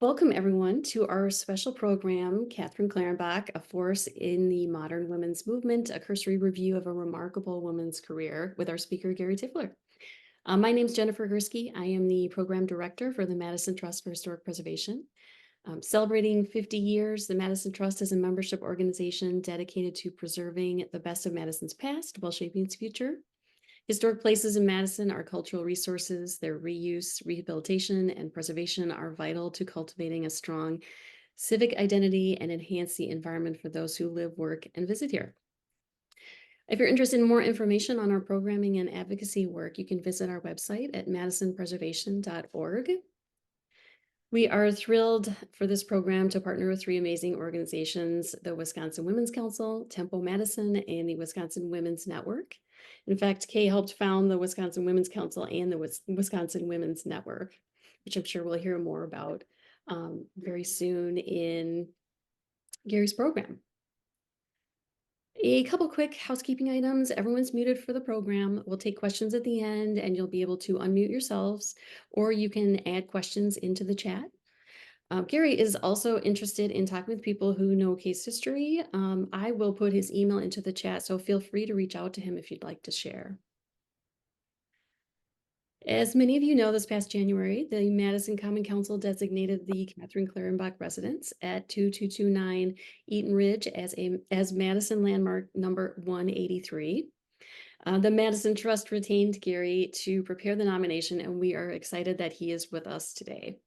Welcome, everyone, to our special program, Kathryn Clarenbach, A Force in the Modern Women's Movement, a cursory review of a remarkable woman's career with our speaker, Gary Tipler. My name is Jennifer Gursky. I am the program director for the Madison Trust for Historic Preservation. Celebrating 50 years, the Madison Trust is a membership organization dedicated to preserving the best of Madison's past while shaping its future. Historic places in Madison are cultural resources. Their reuse, rehabilitation, and preservation are vital to cultivating a strong civic identity and enhance the environment for those who live, work, and visit here. If you're interested in more information on our programming and advocacy work, you can visit our website at madisonpreservation.org. We are thrilled for this program to partner with three amazing organizations: the Wisconsin Women's Council, Tempo Madison, and the Wisconsin Women's Network. In fact, Kay helped found the Wisconsin Women's Council and the Wisconsin Women's Network, which I'm sure we'll hear more about very soon in Gary's program. A couple quick housekeeping items. Everyone's muted for the program. We'll take questions at the end and you'll be able to unmute yourselves, or you can add questions into the chat. Gary is also interested in talking with people who know case history. I will put his email into the chat, so feel free to reach out to him if you'd like to share. As many of you know, this past January, the Madison Common Council designated the Kathryn Clarenbach Residence at 2229 Eton Ridge as Madison Landmark number 183. The Madison Trust retained Gary to prepare the nomination, and we are excited that he is with us today.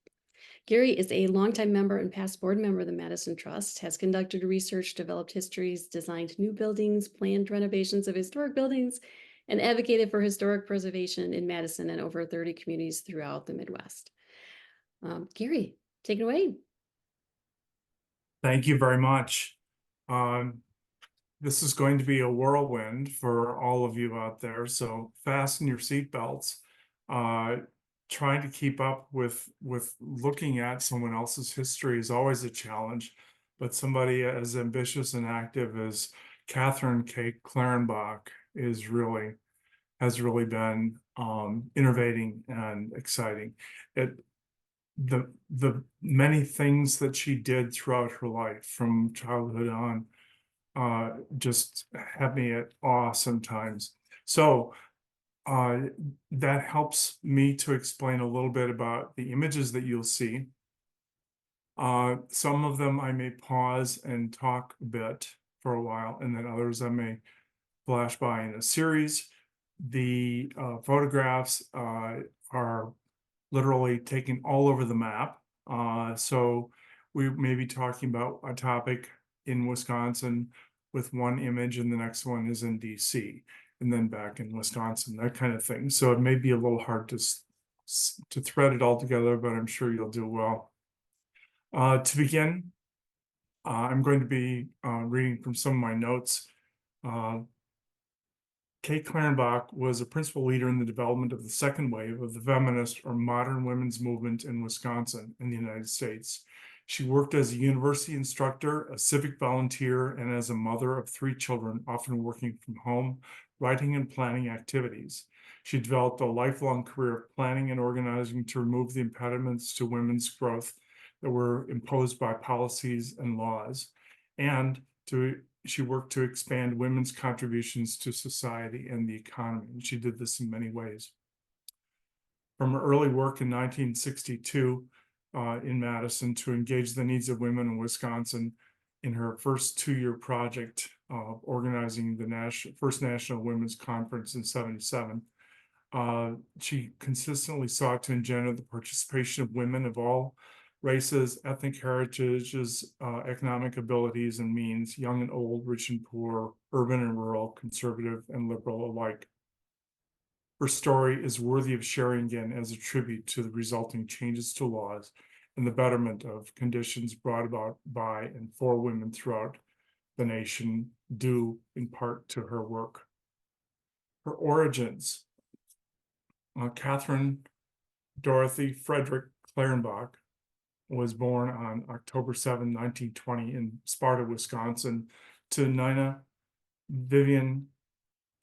Gary is a longtime member and past board member of the Madison Trust, has conducted research, developed histories, designed new buildings, planned renovations of historic buildings, and advocated for historic preservation in Madison and over 30 communities throughout the Midwest. Gary, take it away. Thank you very much. This is going to be a whirlwind for all of you out there, so fasten your seatbelts. Trying to keep up with looking at someone else's history is always a challenge, but somebody as ambitious and active as Kathryn Clarenbach has really been innovating and exciting. The many things that she did throughout her life from childhood on just have me at awe sometimes. So that helps me to explain a little bit about the images that you'll see. Some of them I may pause and talk a bit for a while, and then others I may flash by in a series. The photographs are literally taken all over the map. So we may be talking about a topic in Wisconsin with one image, and the next one is in DC, and then back in Wisconsin, that kind of thing. So it may be a little hard to thread it all together, but I'm sure you'll do well. To begin, I'm going to be reading from some of my notes. Kay Clarenbach was a principal leader in the development of the second wave of the feminist or modern women's movement in Wisconsin in the United States. She worked as a university instructor, a civic volunteer, and as a mother of three children, often working from home, writing and planning activities. She developed a lifelong career of planning and organizing to remove the impediments to women's growth that were imposed by policies and laws, and she worked to expand women's contributions to society and the economy. And she did this in many ways. From her early work in 1962 in Madison to engage the needs of women in Wisconsin in her first two-year project of organizing the first National Women's Conference in '77, she consistently sought to engender the participation of women of all races, ethnic heritages, economic abilities and means, young and old, rich and poor, urban and rural, conservative and liberal alike. Her story is worthy of sharing again as a tribute to the resulting changes to laws and the betterment of conditions brought about by and for women throughout the nation, due in part to her work. Her origins: Kathryn Dorothy Frederick Clarenbach was born on October 7, 1920 in Sparta, Wisconsin, to Nina Vivian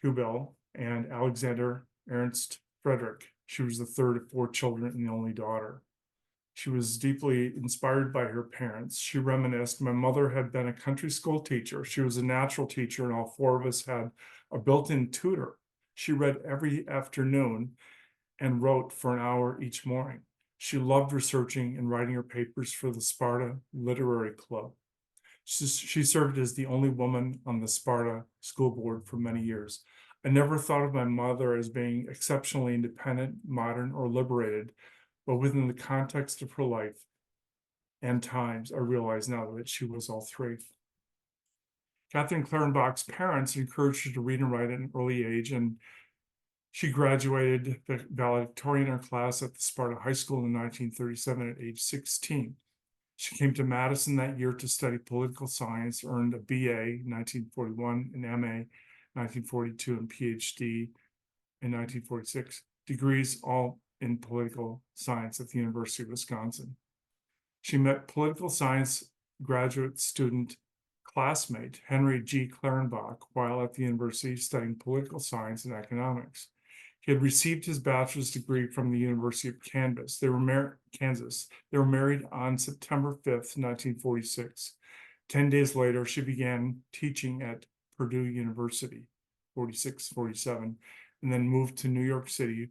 Hubel and Alexander Ernst Frederick. She was the third of four children and the only daughter. She was deeply inspired by her parents. She reminisced, my mother had been a country school teacher. She was a natural teacher, and all four of us had a built-in tutor. She read every afternoon and wrote for an hour each morning. She loved researching and writing her papers for the Sparta Literary Club. She served as the only woman on the Sparta school board for many years. I never thought of my mother as being exceptionally independent, modern, or liberated, but within the context of her life and times, I realize now that she was all three. Kathryn Clarenbach's parents encouraged her to read and write at an early age, and she graduated the valedictorian class at the Sparta High School in 1937 at age 16. She came to Madison that year to study political science, earned a BA in 1941, an MA 1942, and PhD in 1946, degrees all in political science at the University of Wisconsin. She met political science graduate student classmate Henry G. Clarenbach while at the university studying political science and economics. He had received his bachelor's degree from the University of Kansas. They were married on September 5th, 1946. 10 days later, she began teaching at Purdue University, 46-47, and then moved to New York City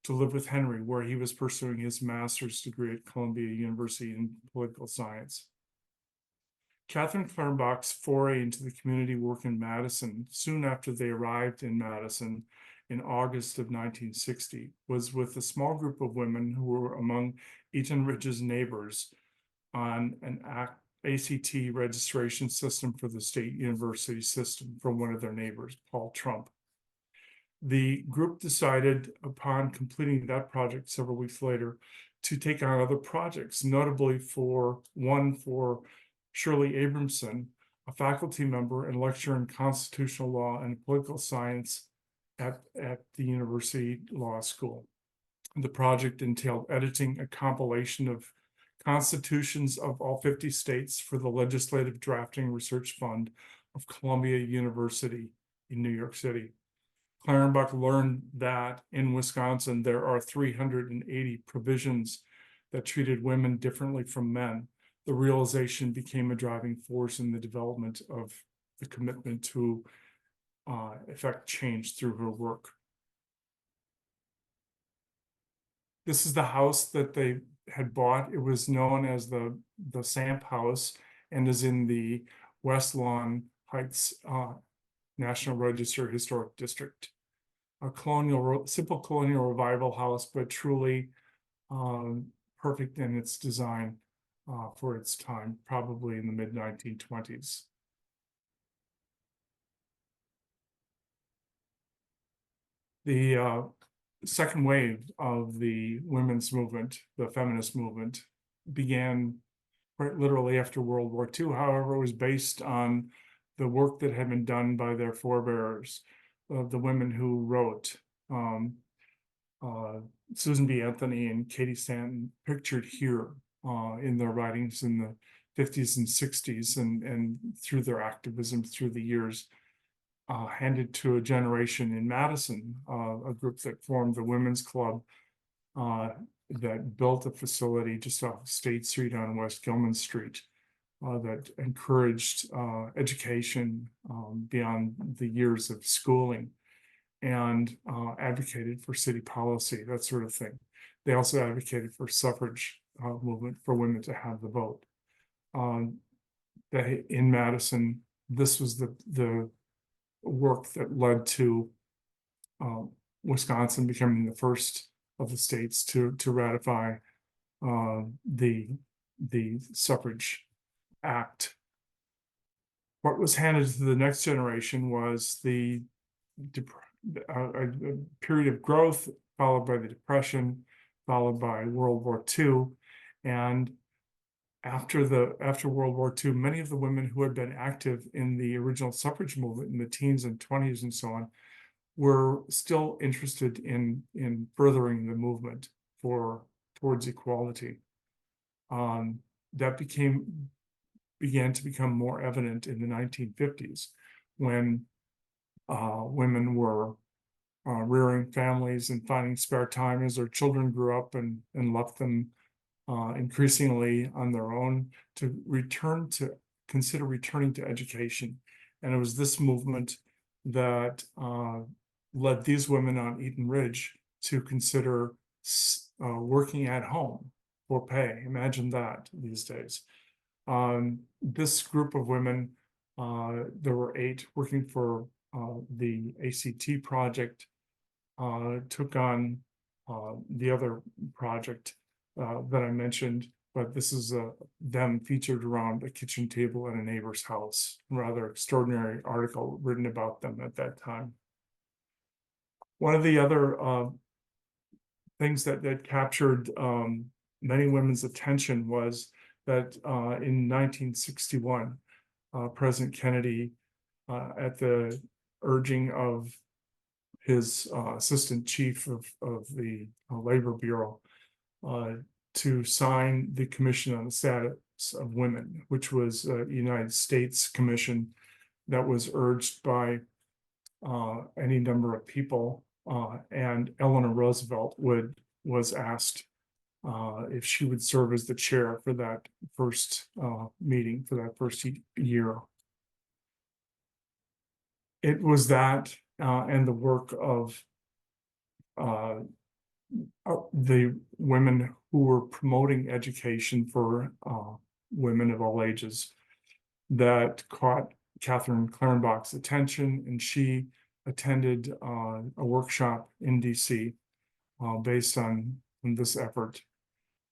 to live with Henry, where he was pursuing his master's degree at Columbia University in political science. Kathryn Clarenbach's foray into the community work in Madison, soon after they arrived in Madison in August of 1960, was with a small group of women who were among Eton Ridge's neighbors on an ACT registration system for the state university system from one of their neighbors, Paul Trump. The group decided, upon completing that project several weeks later, to take on other projects, notably for Shirley Abramson, a faculty member and lecturer in constitutional law and political science at the University Law School. The project entailed editing a compilation of constitutions of all 50 states for the Legislative Drafting Research Fund of Columbia University in New York City. Clarenbach learned that in Wisconsin, there are 380 provisions that treated women differently from men. The realization became a driving force in the development of the commitment to effect change through her work. This is the house that they had bought. It was known as the Samp House and is in the West Lawn Heights National Register Historic District. A simple colonial revival house, but truly perfect in its design for its time, probably in the mid-1920s. The second wave of the women's movement, the feminist movement, began quite literally after World War II. However, it was based on the work that had been done by their forebears, the women who wrote. Susan B. Anthony and Katie Stanton, pictured here in their writings in the 50s and 60s, and through their activism through the years, handed to a generation in Madison, a group that formed the Women's Club that built a facility just off State Street on West Gilman Street that encouraged education beyond the years of schooling, and advocated for city policy, that sort of thing. They also advocated for suffrage movement for women to have the vote. In Madison, this was the work that led to Wisconsin becoming the first of the states to ratify the suffrage act. What was handed to the next generation was a period of growth, followed by the Depression, followed by World War II, and after World War II, many of the women who had been active in the original suffrage movement in the teens and 20s and so on were still interested in furthering the movement towards equality. That began to become more evident in the 1950s, when women were rearing families and finding spare time as their children grew up and left them increasingly on their own to consider returning to education. And it was this movement that led these women on Eton Ridge to consider working at home for pay. Imagine that these days. This group of women, there were 8 working for the ACT project, took on the other project that I mentioned, but this is them featured around a kitchen table at a neighbor's house. Rather extraordinary article written about them at that time. One of the other things that captured many women's attention was that in 1961, President Kennedy, at the urging of his assistant chief of the Labor Bureau, to sign the Commission on the Status of Women, which was a United States commission that was urged by any number of people, and Eleanor Roosevelt was asked if she would serve as the chair for that first meeting, for that first year. It was that and the work of the women who were promoting education for women of all ages that caught Kathryn Clarenbach's attention, and she attended a workshop in DC based on this effort.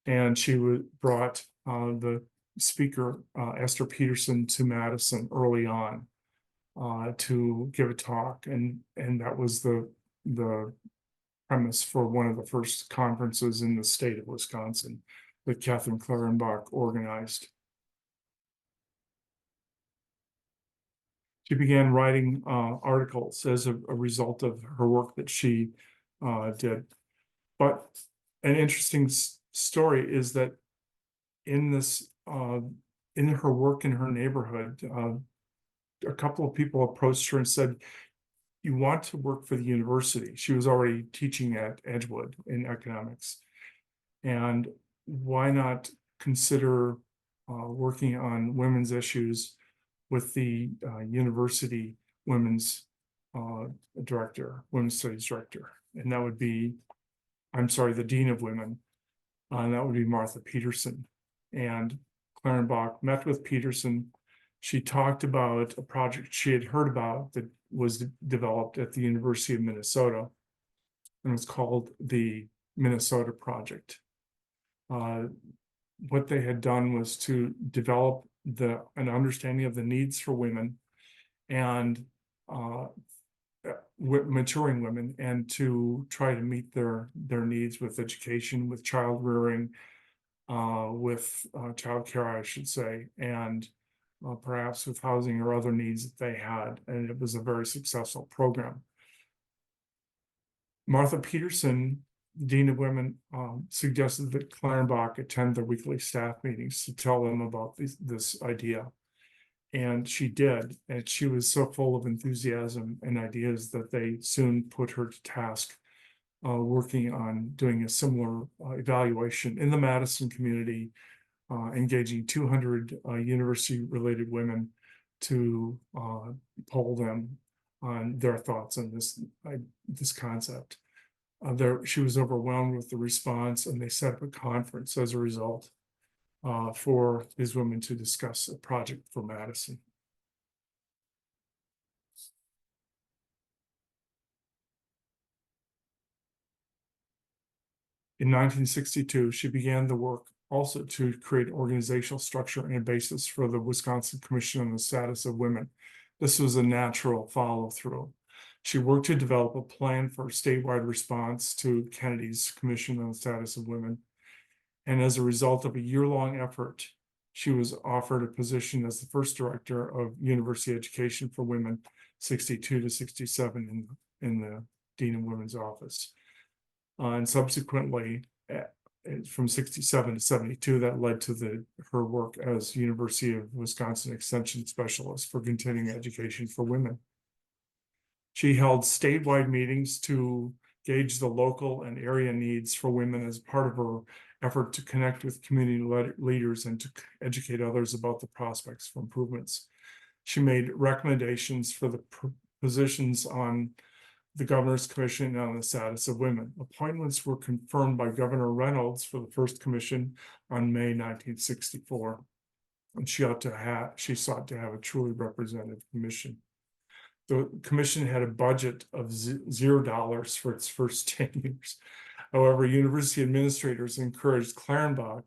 And she brought the speaker, Esther Peterson, to Madison early on to give a talk, and that was the premise for one of the first conferences in the state of Wisconsin that Kathryn Clarenbach organized. She began writing articles as a result of her work that she did. But an interesting story is that in this, in her work in her neighborhood, a couple of people approached her and said, "You want to work for the university?" She was already teaching at Edgewood in economics. And why not consider working on women's issues with the university women's women's studies director? And that would be, I'm sorry, the dean of women, and that would be Martha Peterson. And Clarenbach met with Peterson. She talked about a project she had heard about that was developed at the University of Minnesota, and it was called the Minnesota Project. What they had done was to develop an understanding of the needs for women and maturing women, and to try to meet their needs with education, with child rearing, with child care, I should say, and perhaps with housing or other needs that they had. And it was a very successful program. Martha Peterson, Dean of Women, suggested that Clarenbach attend their weekly staff meetings to tell them about this idea. And she did, and she was so full of enthusiasm and ideas that they soon put her to task working on doing a similar evaluation in the Madison community, engaging 200 university-related women to poll them on their thoughts on this concept. She was overwhelmed with the response, and they set up a conference as a result for these women to discuss a project for Madison. In 1962, she began the work also to create organizational structure and a basis for the Wisconsin Commission on the Status of Women. This was a natural follow-through. She worked to develop a plan for a statewide response to Kennedy's Commission on the Status of Women. And as a result of a year-long effort, she was offered a position as the first director of University Education for Women, 62 to 67 in the Dean of Women's office. And subsequently, from 67 to 72, that led to her work as University of Wisconsin Extension Specialist for continuing education for women. She held statewide meetings to gauge the local and area needs for women as part of her effort to connect with community leaders and to educate others about the prospects for improvements. She made recommendations for the positions on the Governor's Commission on the Status of Women. Appointments were confirmed by Governor Reynolds for the first commission on May 1964. And she sought to have a truly representative commission. The commission had a budget of $0 for its first 10 years. However, university administrators encouraged Clarenbach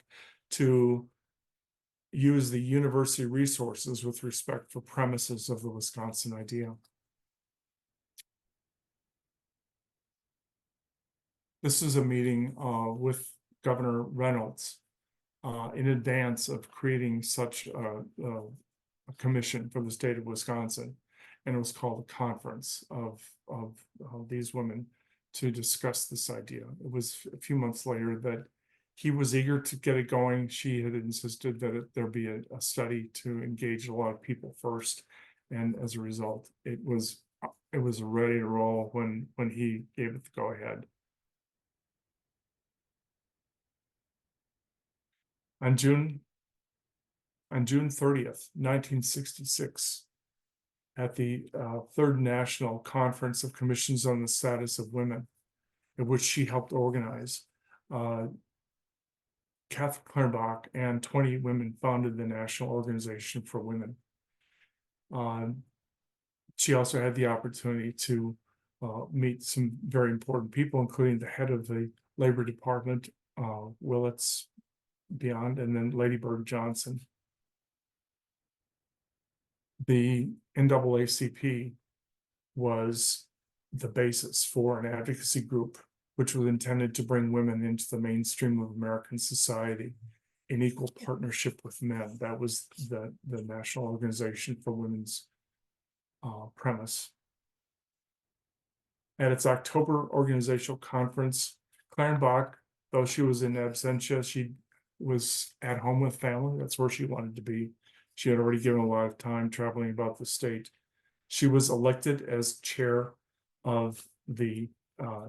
to use the university resources with respect for premises of the Wisconsin ideal. This is a meeting with Governor Reynolds in advance of creating such a commission for the state of Wisconsin. And it was called a conference of these women to discuss this idea. It was a few months later that he was eager to get it going. She had insisted that there be a study to engage a lot of people first. And as a result, it was ready to roll when he gave it the go ahead. On June 30th, 1966, at the Third National Conference of Commissions on the Status of Women, in which she helped organize, Kathryn Clarenbach and 20 women founded the National Organization for Women. She also had the opportunity to meet some very important people, including the head of the Labor Department, Willits Beyond, and then Lady Bird Johnson. The NAACP was the basis for an advocacy group, which was intended to bring women into the mainstream of American society in equal partnership with men. That was the National Organization for Women's premise. At its October organizational conference, Clarenbach, though she was in absentia, she was at home with family. That's where she wanted to be. She had already given a lot of time traveling about the state. She was elected as chair of the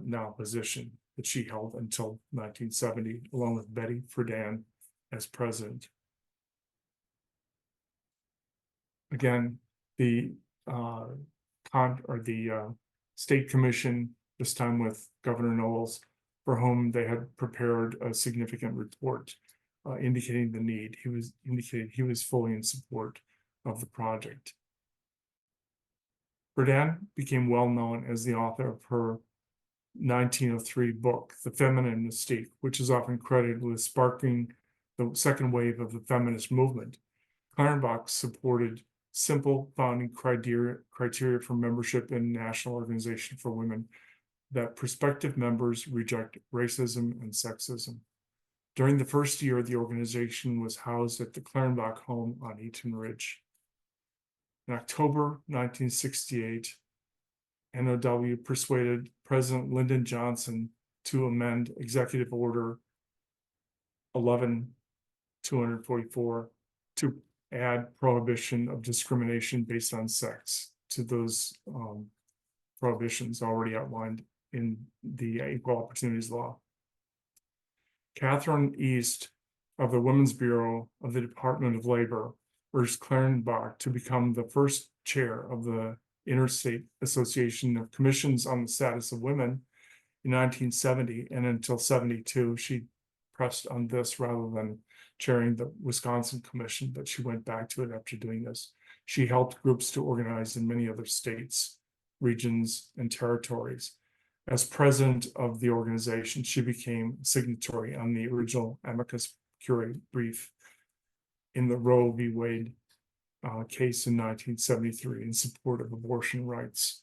now position that she held until 1970, along with Betty Friedan as president. Again, the state commission, this time with Governor Knowles, for whom they had prepared a significant report indicating the need. He was fully in support of the project. Friedan became well known as the author of her 1903 book, The Feminine Mystique, which is often credited with sparking the second wave of the feminist movement. Clarenbach supported simple founding criteria for membership in National Organization for Women, that prospective members reject racism and sexism. During the first year, the organization was housed at the Clarenbach home on Eton Ridge. In October 1968, NOW persuaded President Lyndon Johnson to amend Executive Order 11-244 to add prohibition of discrimination based on sex to those prohibitions already outlined in the Equal Opportunities Law. Catherine East of the Women's Bureau of the Department of Labor urged Clarenbach to become the first chair of the Interstate Association of Commissions on the Status of Women in 1970, and until 72, she pressed on this rather than chairing the Wisconsin Commission, but she went back to it after doing this. She helped groups to organize in many other states, regions, and territories. As president of the organization, she became a signatory on the original amicus curiae brief in the Roe v. Wade case in 1973 in support of abortion rights.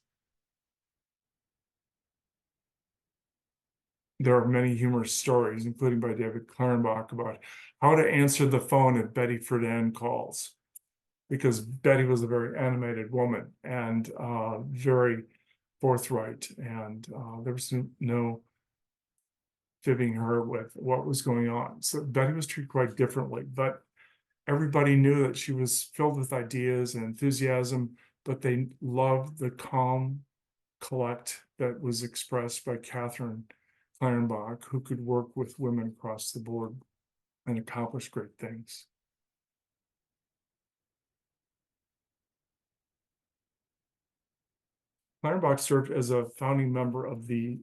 There are many humorous stories, including by David Clarenbach, about how to answer the phone if Betty Friedan calls, because Betty was a very animated woman and very forthright, and there was no fibbing her with what was going on. So Betty was treated quite differently, but everybody knew that she was filled with ideas and enthusiasm, but they loved the calm, collect, that was expressed by Kathryn Clarenbach, who could work with women across the board and accomplish great things. Clarenbach served as a founding member of the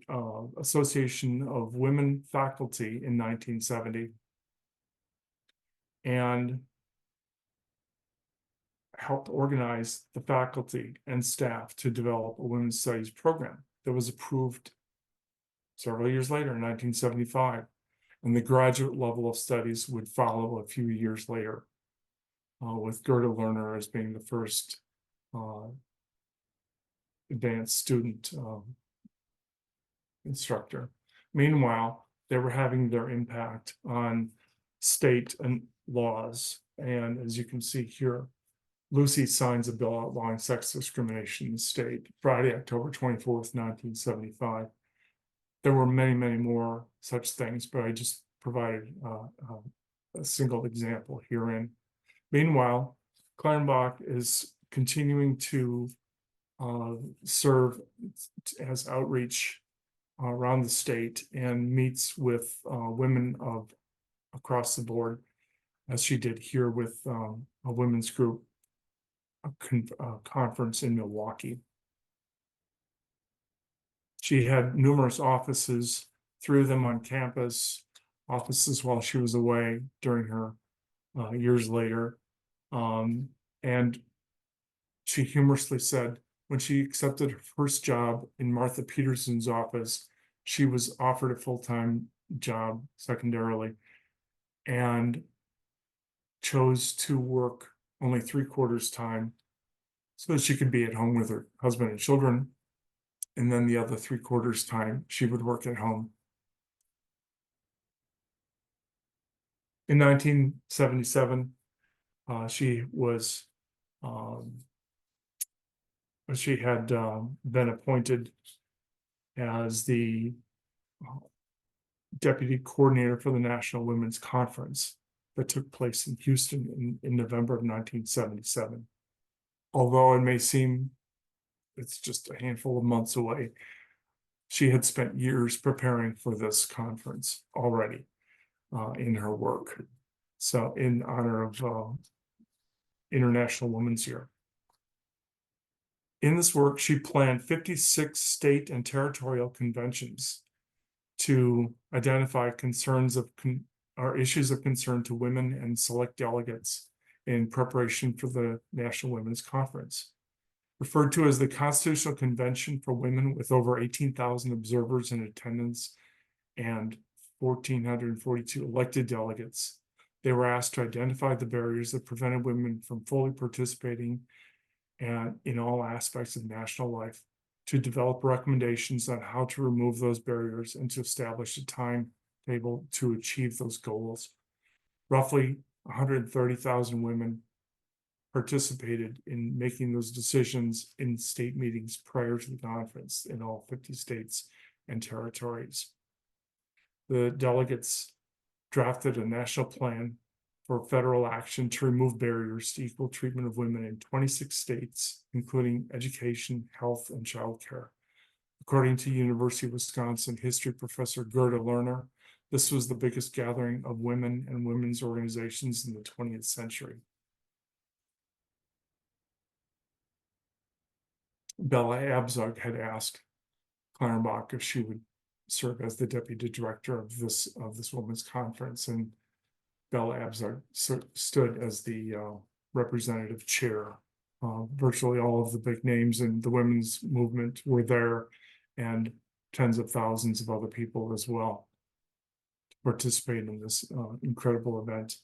Association of Women Faculty in 1970 and helped organize the faculty and staff to develop a women's studies program that was approved several years later in 1975. And the graduate level of studies would follow a few years later, with Gerda Lerner as being the first advanced student instructor. Meanwhile, they were having their impact on state and laws. And as you can see here, Lucy signs a bill outlawing sex discrimination in the state, Friday, October 24th, 1975. There were many, many more such things, but I just provided a single example herein. Meanwhile, Clarenbach is continuing to serve as outreach around the state and meets with women of across the board, as she did here with a women's group conference in Milwaukee. She had numerous offices, 3 of them on campus, offices while she was away during her years later. And she humorously said, when she accepted her first job in Martha Peterson's office, she was offered a full-time job secondarily and chose to work only 3/4 time so that she could be at home with her husband and children. And then the other 3/4 time she would work at home. In 1977, she had been appointed as the deputy coordinator for the National Women's Conference that took place in Houston in November of 1977. Although it may seem it's just a handful of months away, she had spent years preparing for this conference already in her work. So in honor of International Women's Year. In this work, she planned 56 state and territorial conventions to identify concerns of or issues of concern to women and select delegates in preparation for the National Women's Conference. Referred to as the Constitutional Convention for Women, with over 18,000 observers in attendance and 1,442 elected delegates, they were asked to identify the barriers that prevented women from fully participating and in all aspects of national life, to develop recommendations on how to remove those barriers and to establish a timetable to achieve those goals. Roughly 130,000 women participated in making those decisions in state meetings prior to the conference in all 50 states and territories. The delegates drafted a national plan for federal action to remove barriers to equal treatment of women in 26 states, including education, health, and childcare. According to University of Wisconsin history professor Gerda Lerner, this was the biggest gathering of women and women's organizations in the 20th century. Bella Abzug had asked Clarenbach if she would serve as the deputy director of this women's conference, and Bella Abzug stood as the representative chair. Virtually all of the big names in the women's movement were there, and tens of thousands of other people as well to participate in this incredible event.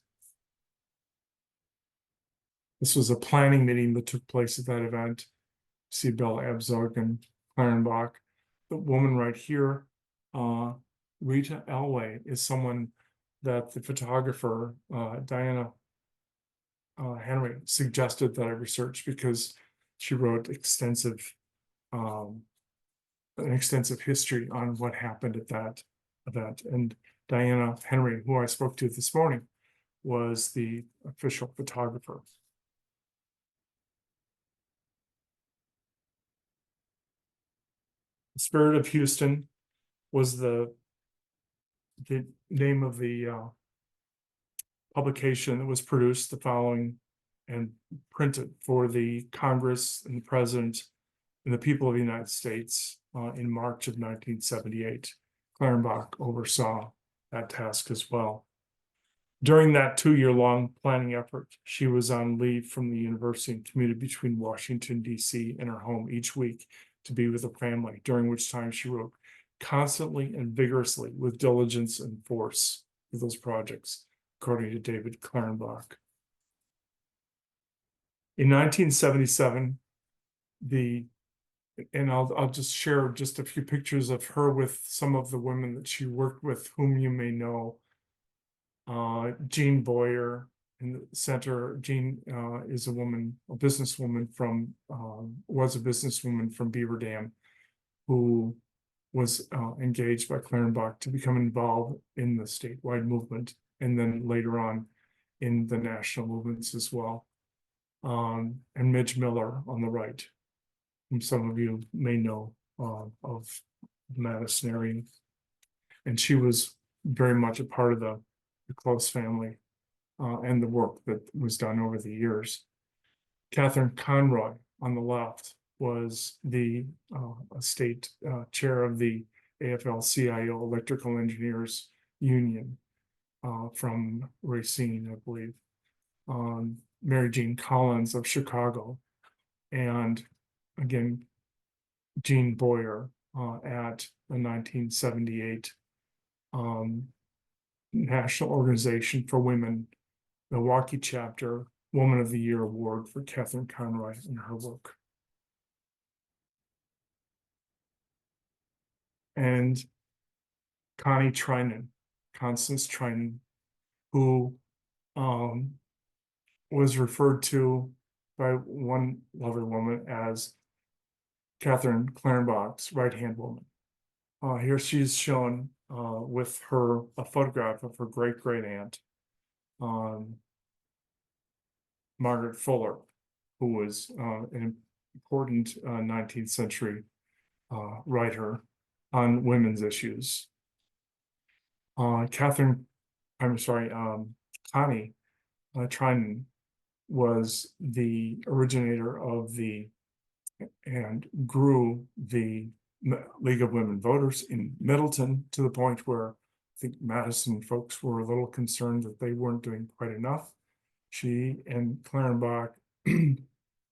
This was a planning meeting that took place at that event. See Bella Abzug and Clarenbach. The woman right here, Rita Elway, is someone that the photographer Diana Henry suggested that I research, because she wrote an extensive history on what happened at that event. And Diana Henry, who I spoke to this morning, was the official photographer. This Spirit of Houston was the name of the publication that was produced the following and printed for the Congress and the President and the people of the United States in March of 1978. Clarenbach oversaw that task as well. During that 2-year-long planning effort, she was on leave from the university and commuted between Washington, D.C. and her home each week to be with her family, during which time she wrote constantly and vigorously with diligence and force for those projects, according to David Clarenbach. In 1977, and I'll just share just a few pictures of her with some of the women that she worked with, whom you may know. Jean Boyer in the center. Jean is a woman, a businesswoman from, was a businesswoman from Beaver Dam, who was engaged by Clarenbach to become involved in the statewide movement, and then later on in the national movements as well. And Midge Miller on the right, whom some of you may know of the Madison area. And she was very much a part of the close family and the work that was done over the years. Kathryn Conroy on the left was the state chair of the AFL-CIO Electrical Engineers Union from Racine, I believe. Mary Jean Collins of Chicago, and again, Jean Boyer at the 1978 National Organization for Women, Milwaukee chapter, Woman of the Year Award for Kathryn Conroy and her work. And Connie Trinan, Constance Trinan, who was referred to by one lovely woman as Kathryn Clarenbach's right-hand woman. Here she's shown with a photograph of her great-great-aunt, Margaret Fuller, who was an important 19th century writer on women's issues. Connie Trinan was the originator of and grew the League of Women Voters in Middleton, to the point where I think Madison folks were a little concerned that they weren't doing quite enough. She and Clarenbach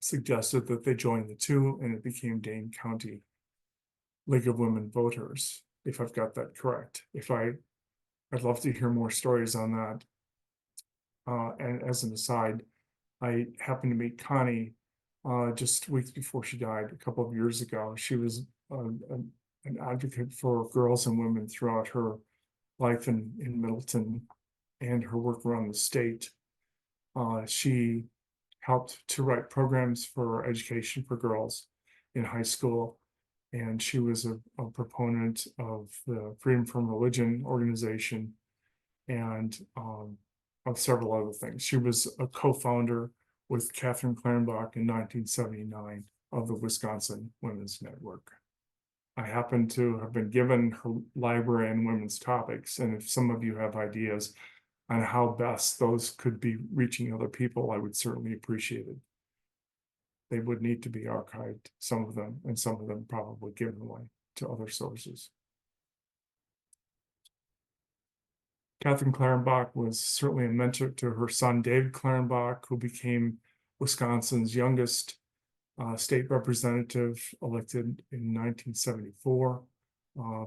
suggested that they join the two, and it became Dane County League of Women Voters, if I've got that correct. I'd love to hear more stories on that. And as an aside, I happened to meet Connie just weeks before she died a couple of years ago. She was an advocate for girls and women throughout her life in Middleton and her work around the state. She helped to write programs for education for girls in high school, and she was a proponent of the Freedom from Religion organization and of several other things. She was a co-founder with Kathryn Clarenbach in 1979 of the Wisconsin Women's Network. I happen to have been given her library and women's topics, and if some of you have ideas on how best those could be reaching other people, I would certainly appreciate it. They would need to be archived, some of them, and some of them probably given away to other sources. Kathryn Clarenbach was certainly a mentor to her son, David Clarenbach, who became Wisconsin's youngest state representative, elected in 1974,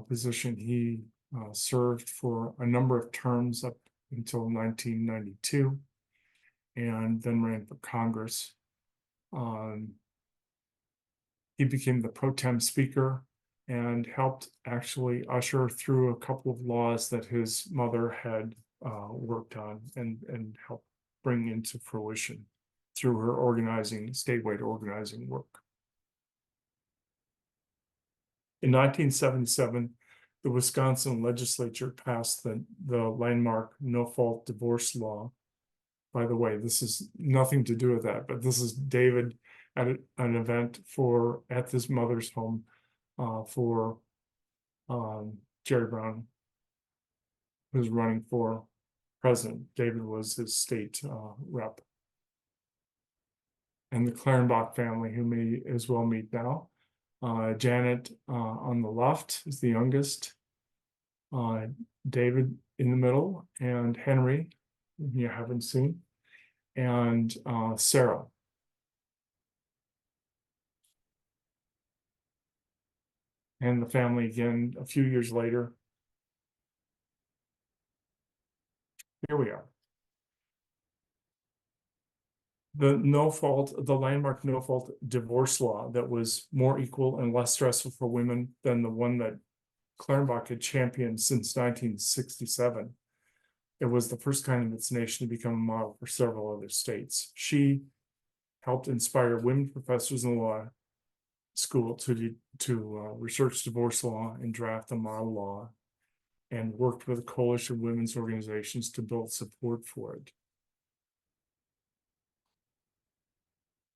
position he served for a number of terms up until 1992, and then ran for Congress. He became the pro tem speaker and helped actually usher through a couple of laws that his mother had worked on and helped bring into fruition through her statewide organizing work. In 1977, the Wisconsin legislature passed the Landmark no-fault divorce law. By the way, this is nothing to do with that, but this is David at an event at his mother's home for Jerry Brown, who's running for president. David was his state rep. And the Clarenbach family, who may as well meet now. Janet on the left is the youngest. David in the middle, and Henry, you haven't seen, and Sarah. And the family again a few years later. Here we are. The landmark no-fault divorce law that was more equal and less stressful for women than the one that Clarenbach had championed since 1967. It was the first kind in its nation to become a model for several other states. She helped inspire women professors in law school to research divorce law and draft a model law, and worked with a coalition of women's organizations to build support for it.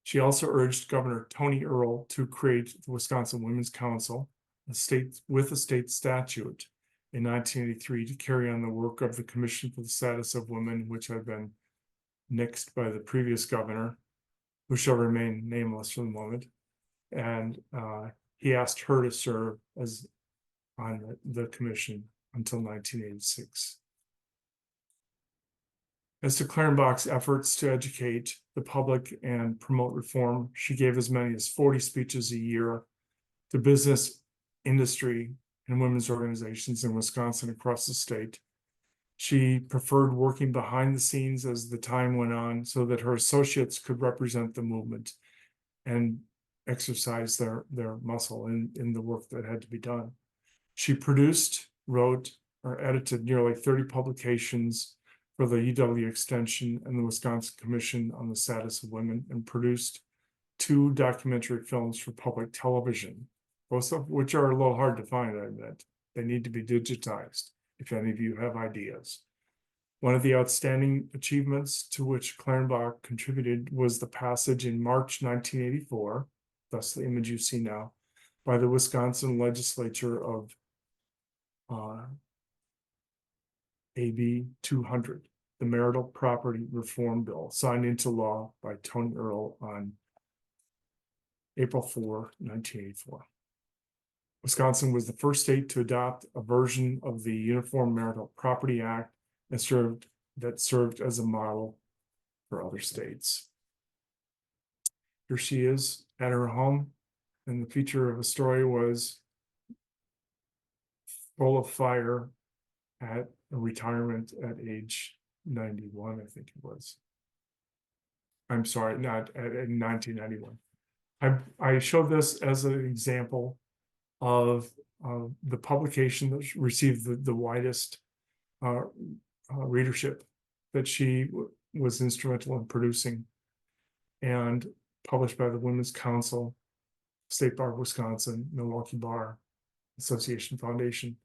She also urged Governor Tony Earl to create the Wisconsin Women's Council, a state statute in 1983 to carry on the work of the Commission for the Status of Women, which had been nixed by the previous governor, who shall remain nameless for the moment. And he asked her to serve as on the commission until 1986. As to Clarenbach's efforts to educate the public and promote reform, she gave as many as 40 speeches a year to business, industry, and women's organizations in Wisconsin across the state. She preferred working behind the scenes as the time went on so that her associates could represent the movement and exercise their muscle in the work that had to be done. She produced, wrote, or edited nearly 30 publications for the UW Extension and the Wisconsin Commission on the Status of Women, and produced 2 documentary films for public television, both of which are a little hard to find, I admit. They need to be digitized, if any of you have ideas. One of the outstanding achievements to which Clarenbach contributed was the passage in March 1984, thus the image you see now, by the Wisconsin legislature of AB 200, the Marital Property Reform Bill, signed into law by Tony Earl on April 4, 1984. Wisconsin was the first state to adopt a version of the Uniform Marital Property Act and served as a model for other states. Here she is at her home, and the feature of the story was full of fire at a retirement at age 91, I think it was. I'm sorry, not in 1991. I showed this as an example of the publication that received the widest readership that she was instrumental in producing, and published by the Women's Council, State Bar of Wisconsin, Milwaukee Bar Association Foundation,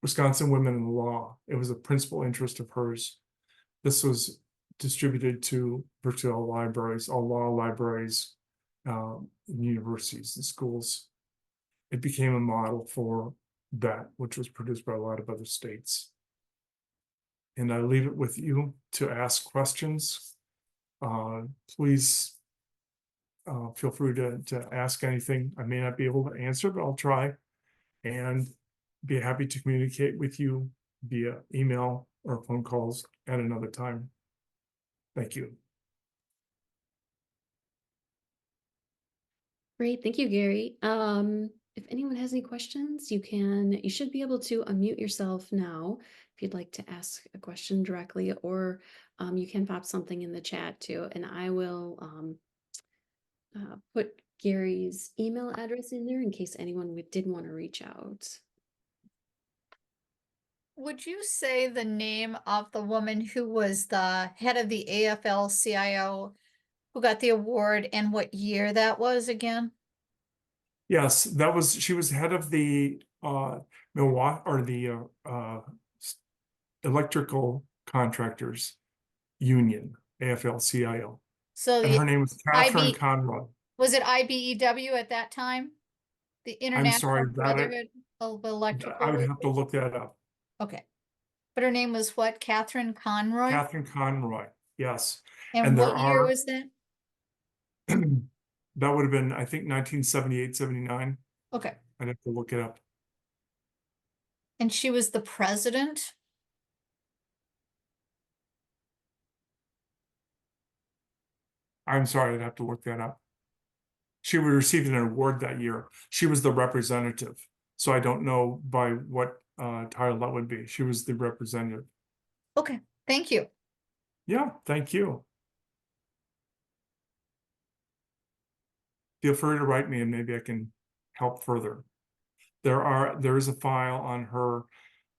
Wisconsin Women in Law. It was a principal interest of hers. This was distributed to virtually all libraries, all law libraries, universities and schools. It became a model for that, which was produced by a lot of other states. And I leave it with you to ask questions. Please feel free to ask anything. I may not be able to answer, but I'll try, and be happy to communicate with you via email or phone calls at another time. Thank you. Great, thank you, Gary. If anyone has any questions, you should be able to unmute yourself now if you'd like to ask a question directly, or you can pop something in the chat too, and I will put Gary's email address in there in case anyone did want to reach out. Would you say the name of the woman who was the head of the AFL-CIO who got the award, and what year that was again? Yes, she was head of the Milwaukee, or the electrical contractors union, AFL-CIO. So And her name was Kathryn IB Conrad. was it IBEW at that time? The I'm sorry, International Brotherhood of Electrical I would have to Workers? look that up. Okay. But her name was what? Kathryn Conroy? Kathryn Conroy, yes. And And there what year are, was that? that would have been, I think, 1978, 79. Okay. I'd have to look it up. And she was the president? I'm sorry, I'd have to look that up. She would receive an award that year. She was the representative. So I don't know by what title that would be. She was the representative. Okay, thank you. Yeah, thank you. Feel free to write me and maybe I can help further. There is a file on her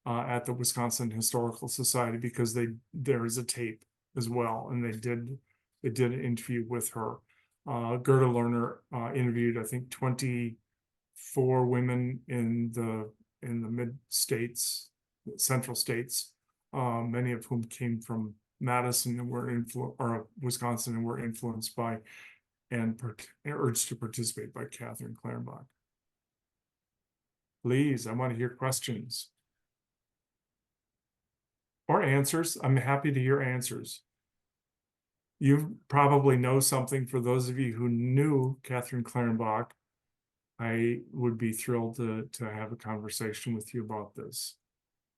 at the Wisconsin Historical Society because there is a tape as well, and they did an interview with her. Gerda Lerner interviewed, I think, 24 women in the mid states, central states, many of whom came from Madison and were or Wisconsin and were influenced by and urged to participate by Kathryn Clarenbach. Please, I want to hear questions or answers. I'm happy to hear answers. You probably know something. For those of you who knew Kathryn Clarenbach, I would be thrilled to have a conversation with you about this.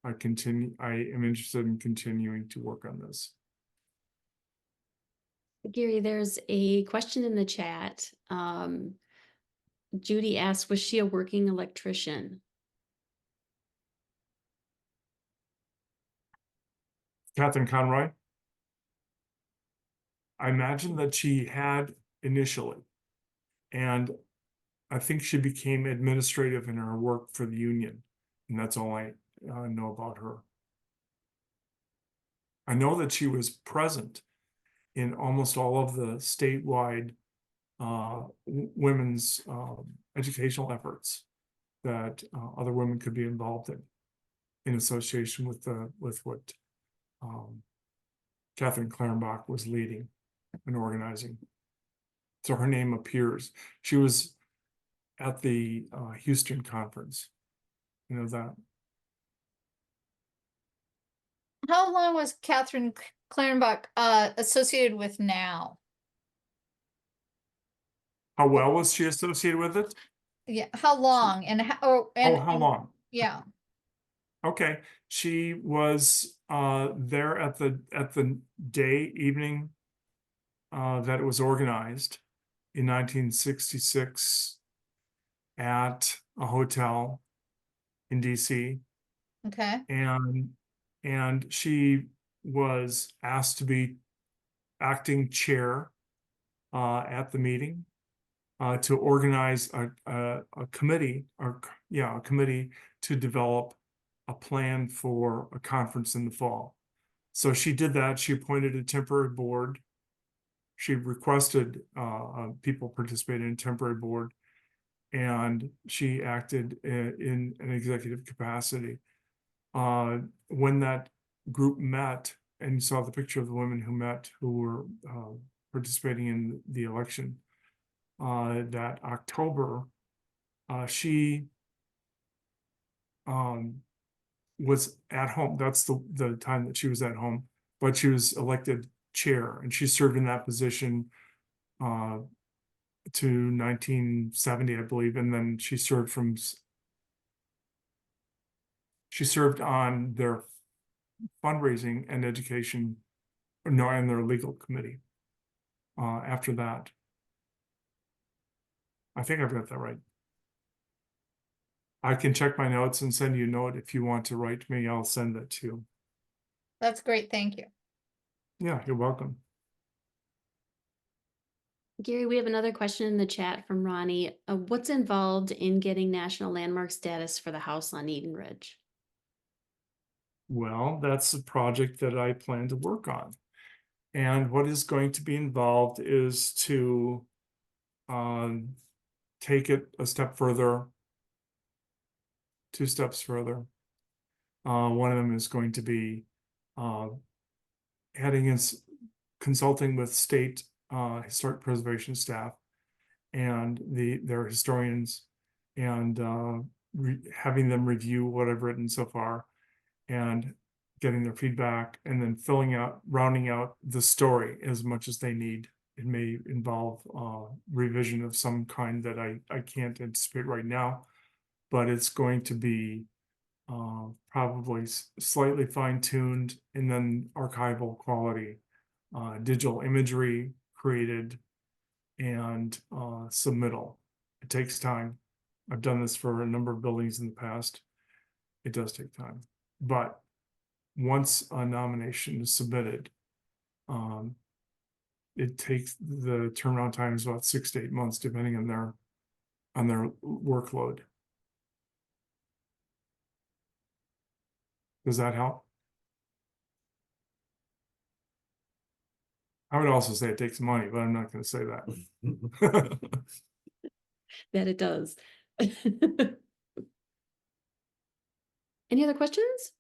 I am interested in continuing to work on this. Gary, there's a question in the chat. Judy asked, was she a working electrician? Kathryn Conroy? I imagine that she had initially, and I think she became administrative in her work for the union, and that's all I know about her. I know that she was present in almost all of the statewide women's educational efforts that other women could be involved in association with what Kathryn Clarenbach was leading and organizing. So her name appears. She was at the Houston conference. You know that. How long was Kathryn Clarenbach associated with now? How well was she associated with it? Yeah, how long and how? Oh, how long? Yeah. Okay, she was there at the evening that it was organized in 1966 at a hotel in DC. Okay. And she was asked to be acting chair at the meeting to organize a committee, a committee to develop a plan for a conference in the fall. So she did that. She appointed a temporary board. She requested people participate in a temporary board, and she acted in an executive capacity. When that group met, and you saw the picture of the women who met, who were participating in the election, that October, she was at home. That's the time that she was at home, but she was elected chair, and she served in that position to 1970, I believe, and then she served on their fundraising and education, and their legal committee after that. I think I've got that right. I can check my notes and send you a note. If you want to write to me, I'll send that to you. That's great. Thank you. Yeah, you're welcome. Gary, we have another question in the chat from Ronnie. What's involved in getting national landmark status for the house on Eton Ridge? Well, that's a project that I plan to work on. And what is going to be involved is to take it a step further, 2 steps further. One of them is going to be heading in, consulting with state historic preservation staff and their historians and having them review what I've written so far and getting their feedback, and then rounding out the story as much as they need. It may involve revision of some kind that I can't anticipate right now, but it's going to be probably slightly fine-tuned, and then archival quality, digital imagery created, and submittal. It takes time. I've done this for a number of buildings in the past. It does take time, but once a nomination is submitted, it takes, the turnaround time is about 6 to 8 months, depending on their workload. Does that help? I would also say it takes money, but I'm not going to say that. That it does. Any other questions?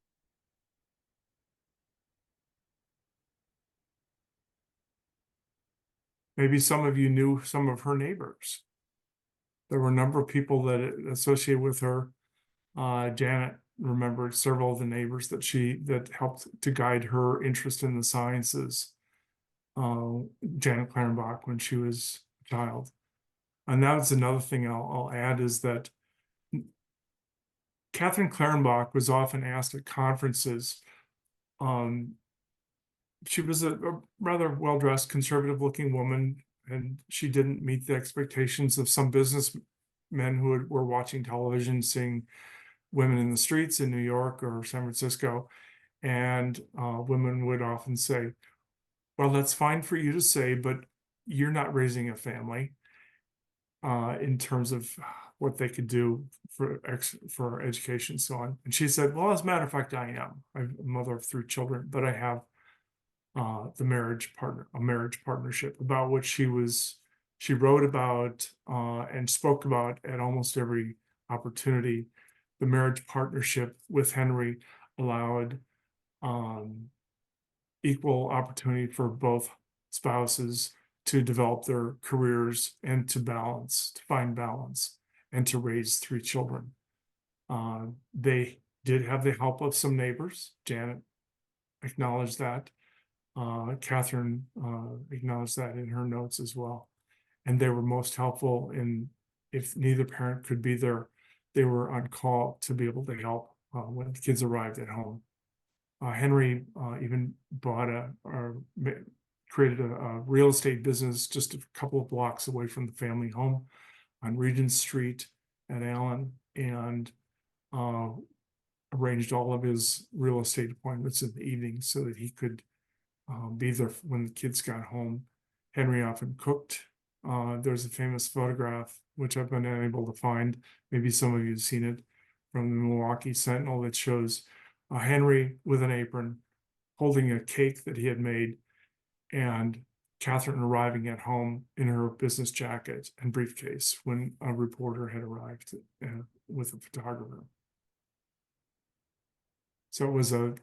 Maybe some of you knew some of her neighbors. There were a number of people that associated with her. Janet remembered several of the neighbors that helped to guide her interest in the sciences. Janet Clarenbach, when she was a child. And that's another thing I'll add, is that Kathryn Clarenbach was often asked at conferences. She was a rather well-dressed, conservative-looking woman, and she didn't meet the expectations of some businessmen who were watching television, seeing women in the streets in New York or San Francisco. And women would often say, well, that's fine for you to say, but you're not raising a family, in terms of what they could do for education and so on. And she said, well, as a matter of fact, I am. I'm a mother of 3 children, but I have a marriage partnership, about which she wrote about and spoke about at almost every opportunity. The marriage partnership with Henry allowed equal opportunity for both spouses to develop their careers and to find balance, and to raise 3 children. They did have the help of some neighbors. Janet acknowledged that. Kathryn acknowledged that in her notes as well. And they were most helpful if neither parent could be there, they were on call to be able to help when the kids arrived at home. Henry even created a real estate business just a couple of blocks away from the family home on Regent Street at Allen, and arranged all of his real estate appointments in the evening so that he could be there when the kids got home. Henry often cooked. There's a famous photograph, which I've been unable to find. Maybe some of you have seen it, from the Milwaukee Sentinel, that shows Henry with an apron holding a cake that he had made, and Kathryn arriving at home in her business jacket and briefcase when a reporter had arrived with a photographer. So it was a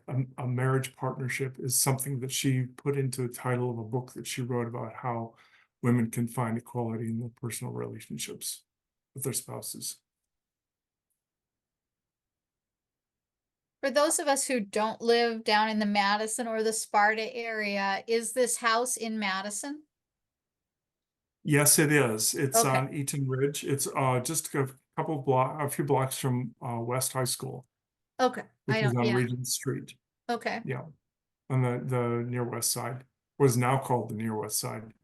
marriage partnership is something that she put into the title of a book that she wrote about how women can find equality in their personal relationships with their spouses. For those of us who don't live down in the Madison or the Sparta area, is this house in Madison? Yes, it is. It's Okay. on Eton Ridge. It's just a few blocks from West High School, Okay. which is on Yeah. Regent Street. Okay. Yeah, on the near west side. What is now called the near west side.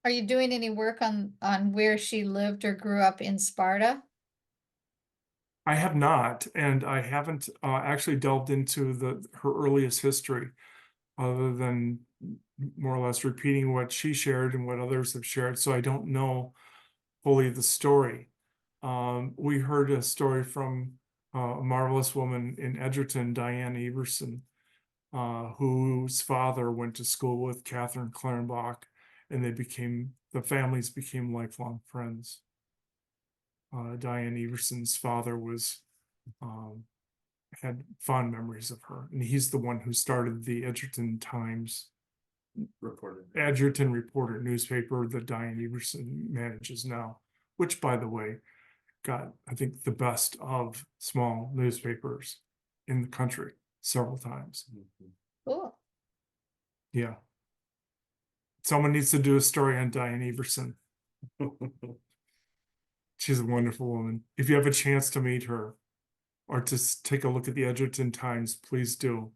Are you doing any work on where she lived or grew up in Sparta? I have not, and I haven't actually delved into her earliest history, other than more or less repeating what she shared and what others have shared. So I don't know fully the story. We heard a story from a marvelous woman in Edgerton, Diane Everson, whose father went to school with Kathryn Clarenbach, and the families became lifelong friends. Diane Everson's father had fond memories of her, and he's the one who started the Edgerton Times Adjutant Reporter newspaper that Diane Everson manages now, which, by the way, got, I think, the best of small newspapers in the country several times. Cool. Yeah. Someone needs to do a story on Diane Everson. She's a wonderful woman. If you have a chance to meet her or to take a look at the Edgerton Times, please do.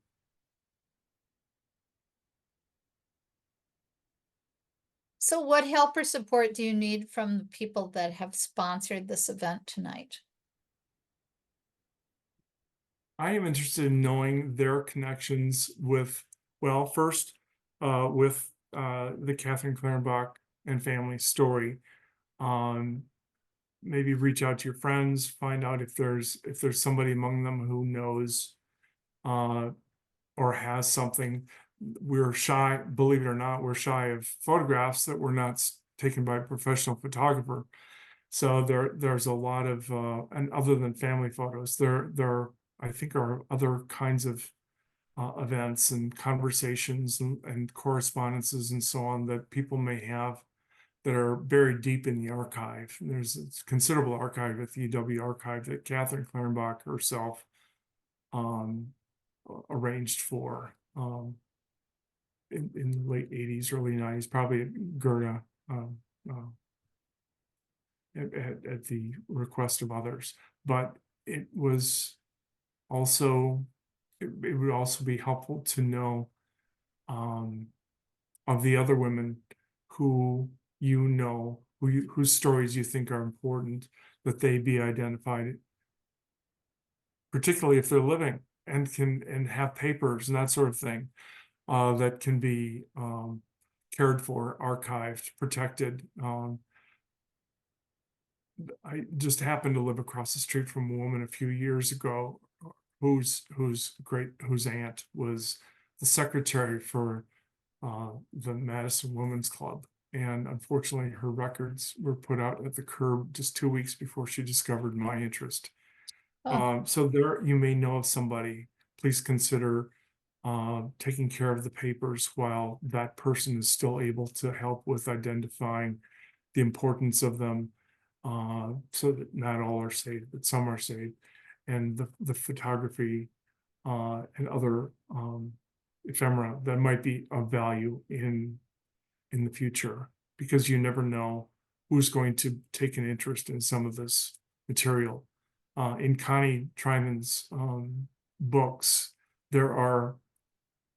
So what help or support do you need from the people that have sponsored this event tonight? I am interested in knowing their connections with, well, first, with the Kathryn Clarenbach and family story. Maybe reach out to your friends, find out if there's somebody among them who knows or has something. We're shy, believe it or not, we're shy of photographs that were not taken by a professional photographer. So there's a lot of and other than family photos, there I think are other kinds of events and conversations and correspondences and so on that people may have that are buried deep in the archive. There's a considerable archive at the UW archive that Kathryn Clarenbach herself arranged for in the late 80s, early 90s, probably at Gerda, at the request of others. But it was also, it would also be helpful to know of the other women who you know, whose stories you think are important, that they be identified, particularly if they're living and have papers and that sort of thing, that can be cared for, archived, protected. I just happened to live across the street from a woman a few years ago whose aunt was the secretary for the Madison Women's Club. And unfortunately, her records were put out at the curb just 2 weeks before she discovered my interest. So there, you may know of somebody. Please consider taking care of the papers while that person is still able to help with identifying the importance of them, so that not all are saved, but some are saved, and the photography and other ephemera that might be of value in the future, because you never know who's going to take an interest in some of this material. In Connie Tryman's books, there are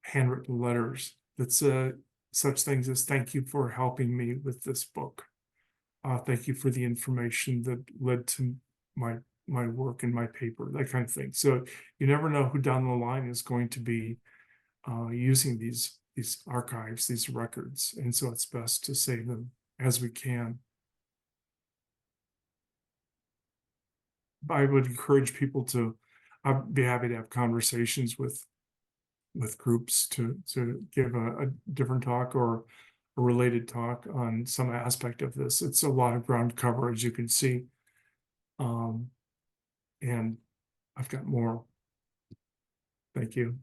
handwritten letters that say such things as, "Thank you for helping me with this book. Thank you for the information that led to my work and my paper," that kind of thing. So you never know who down the line is going to be using these archives, these records, and so it's best to save them as we can. I would encourage people to, I'd be happy to have conversations with groups to give a different talk or a related talk on some aspect of this. It's a lot of ground cover, as you can see. And I've got more. Thank you.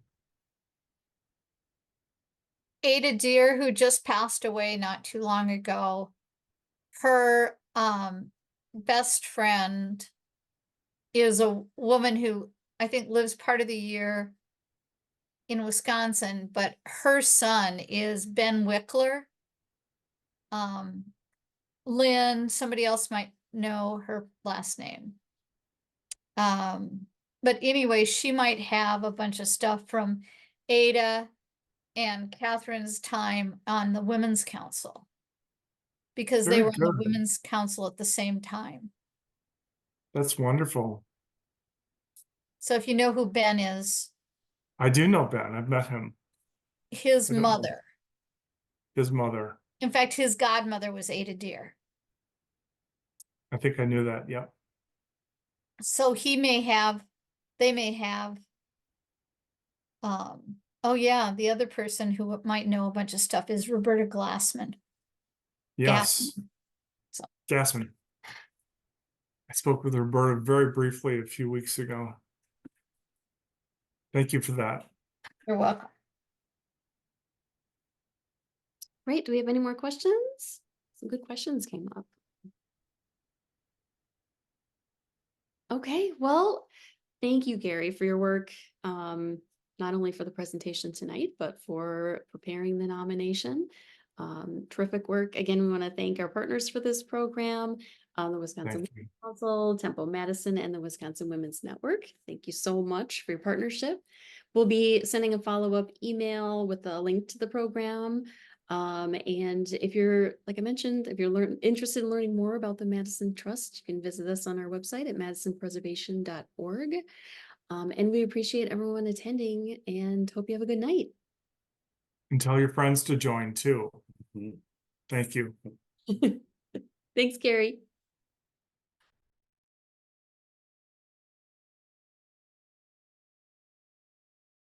Ada Deer, who just passed away not too long ago, her best friend is a woman who I think lives part of the year in Wisconsin, but her son is Ben Wickler. Lynn, somebody else might know her last name. But anyway, she might have a bunch of stuff from Ada and Kathryn's time on the Women's Council, because they Very were on the good. Women's Council at the same time. That's wonderful. So if you know who Ben is, I do know Ben. I've met him. his I don't know mother, his mother. in fact, his godmother was Ada Deer. I think I knew that. Yep. So they may have, oh yeah, the other person who might know a bunch of stuff is Roberta Glassman. Yes. So. Gassman. I spoke with Roberta very briefly a few weeks ago. Thank you for that. You're welcome. Great. Do we have any more questions? Some good questions came up. Okay, well, thank you, Gary, for your work, not only for the presentation tonight, but for preparing the nomination. Terrific work. Again, we want to thank our partners for this program, the Wisconsin Thank you. Council, Temple Madison, and the Wisconsin Women's Network. Thank you so much for your partnership. We'll be sending a follow-up email with a link to the program. And if you're, like I mentioned, if you're interested in learning more about the Madison Trust, you can visit us on our website at madisonpreservation.org. And we appreciate everyone attending and hope you have a good night. And tell your friends to join too. Thank you. Thanks, Gary.